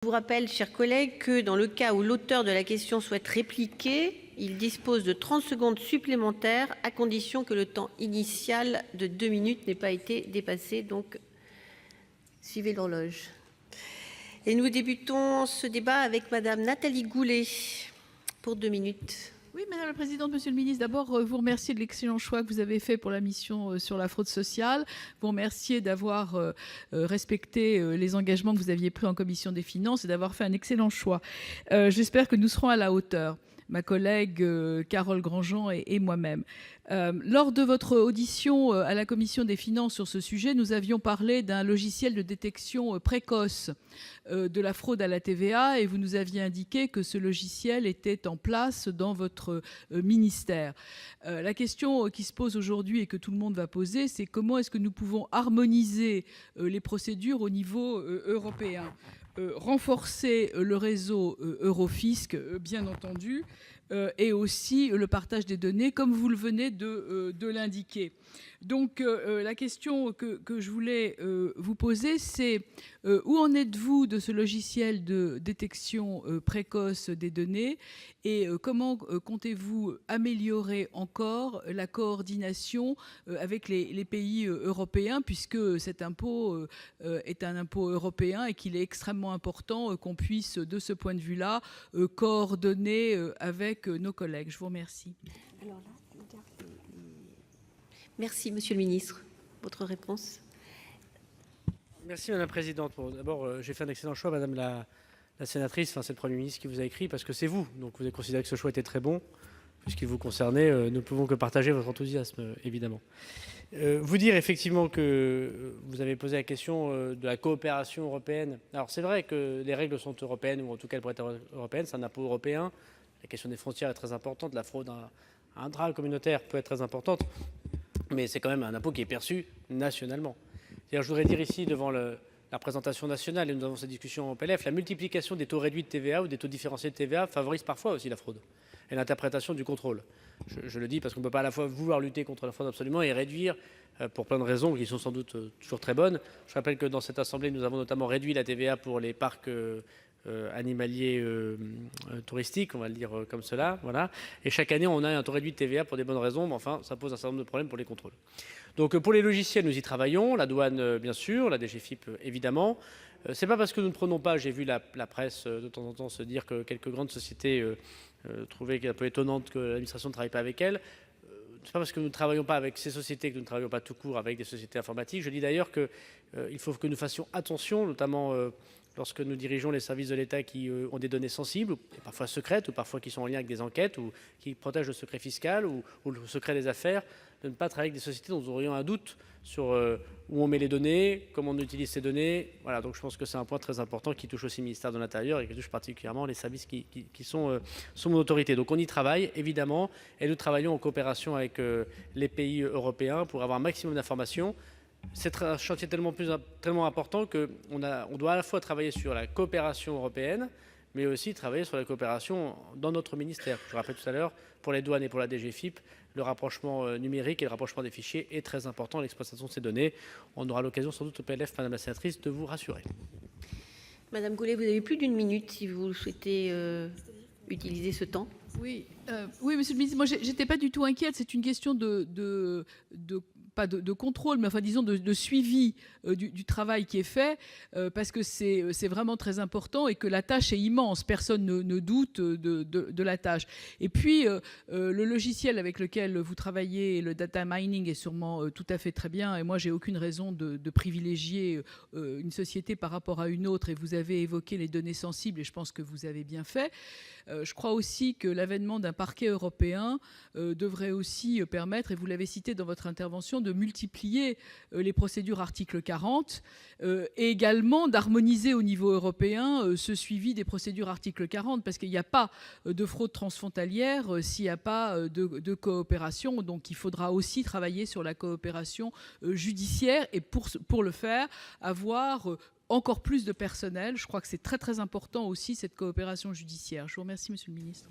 Je vous rappelle, chers collègues, que dans le cas où l'auteur de la question souhaite répliquer, il dispose de 30 secondes supplémentaires à condition que le temps initial de 2 minutes n'ait pas été dépassé. Donc, suivez l'horloge. Et nous débutons ce débat avec Madame Nathalie Goulet pour 2 minutes. Oui, Madame la Présidente, Monsieur le Ministre, d'abord, vous remercier de l'excellent choix que vous avez fait pour la mission sur la fraude sociale. Vous remercier d'avoir respecté les engagements que vous aviez pris en Commission des Finances et d'avoir fait un excellent choix. J'espère que nous serons à la hauteur, ma collègue Carole Grandjean et moi-même. Lors de votre audition à la Commission des Finances sur ce sujet, nous avions parlé d'un logiciel de détection précoce de la fraude à la TVA et vous nous aviez indiqué que ce logiciel était en place dans votre ministère. La question qui se pose aujourd'hui et que tout le monde va poser, c'est comment est-ce que nous pouvons harmoniser les procédures au niveau européen, renforcer le réseau Eurofisc, bien entendu, et aussi le partage des données, comme vous le venez de l'indiquer. Donc, la question que je voulais vous poser, c'est où en êtes-vous de ce logiciel de détection précoce des données et comment comptez-vous améliorer encore la coordination avec les pays européens, puisque cet impôt est un impôt européen et qu'il est extrêmement important qu'on puisse, de ce point de vue-là, coordonner avec nos collègues. Je vous remercie. Alors là, merci, Monsieur le Ministre. Votre réponse? Merci Madame la Présidente. Bon, d'abord, j'ai fait un excellent choix, Madame la sénatrice. Enfin, c'est le Premier ministre qui vous a écrit parce que c'est vous. Donc vous avez considéré que ce choix était très bon. Puisqu'il vous concernait, nous ne pouvons que partager votre enthousiasme, évidemment. Vous dire effectivement que vous avez posé la question de la coopération européenne. Alors c'est vrai que les règles sont européennes, ou en tout cas elles pourraient être européennes, c'est un impôt européen. La question des frontières est très importante, la fraude à un drame communautaire peut être très importante, mais c'est quand même un impôt qui est perçu nationalement. Je voudrais dire ici, devant la représentation nationale, et nous avons cette discussion en PLF, la multiplication des taux réduits de TVA ou des taux différenciés de TVA favorise parfois aussi la fraude et l'interprétation du contrôle. Je le dis parce qu'on ne peut pas à la fois vouloir lutter contre la fraude absolument et réduire, pour plein de raisons qui sont sans doute toujours très bonnes. Je rappelle que dans cette Assemblée, nous avons notamment réduit la TVA pour les parcs animaliers touristiques, on va le dire comme cela. Voilà. Et chaque année, on a un taux réduit de TVA pour des bonnes raisons, mais enfin, ça pose un certain nombre de problèmes pour les contrôles. Donc pour les logiciels, nous y travaillons, la douane bien sûr, la DGFiP évidemment. C'est pas parce que nous ne prenons pas, j'ai vu la presse de temps en temps se dire que quelques grandes sociétés trouvaient qu'il est un peu étonnante que l'administration ne travaille pas avec elles. C'est pas parce que nous ne travaillons pas avec ces sociétés que nous ne travaillons pas tout court avec des sociétés informatiques. Je dis d'ailleurs qu'il faut que nous fassions attention, notamment lorsque nous dirigeons les services de l'État qui ont des données sensibles, parfois secrètes, ou parfois qui sont en lien avec des enquêtes, ou qui protègent le secret fiscal ou le secret des affaires, de ne pas travailler avec des sociétés dont nous aurions un doute sur où on met les données, comment on utilise ces données. Voilà, donc je pense que c'est un point très important qui touche aussi le ministère de l'Intérieur et qui touche particulièrement les services qui sont sous mon autorité. Donc on y travaille, évidemment, et nous travaillons en coopération avec les pays européens pour avoir un maximum d'informations. C'est un chantier tellement important qu'on doit à la fois travailler sur la coopération européenne, mais aussi travailler sur la coopération dans notre ministère. Je rappelle tout à l'heure, pour les douanes et pour la DGFiP, le rapprochement numérique et le rapprochement des fichiers est très important, l'exploitation de ces données. On aura l'occasion sans doute au PLF, Madame la sénatrice, de vous rassurer. Madame Goulet, vous avez plus d'une minute si vous souhaitez utiliser ce temps. Oui, Monsieur le Ministre, moi j'étais pas du tout inquiète. C'est une question pas de contrôle, mais enfin disons de suivi du travail qui est fait, parce que c'est vraiment très important et que la tâche est immense. Personne ne doute de la tâche. Et puis le logiciel avec lequel vous travaillez, le data mining, est sûrement tout à fait très bien. Et moi j'ai aucune raison de privilégier une société par rapport à une autre. Et vous avez évoqué les données sensibles et je pense que vous avez bien fait. Je crois aussi que l'avènement d'un parquet européen devrait aussi permettre, et vous l'avez cité dans votre intervention, de multiplier les procédures article 40 et également d'harmoniser au niveau européen ce suivi des procédures article 40 parce qu'il n'y a pas de fraude transfrontalière s'il n'y a pas de coopération. Donc il faudra aussi travailler sur la coopération judiciaire et pour le faire, avoir encore plus de personnel. Je crois que c'est très très important aussi cette coopération judiciaire. Je vous remercie, Monsieur le Ministre.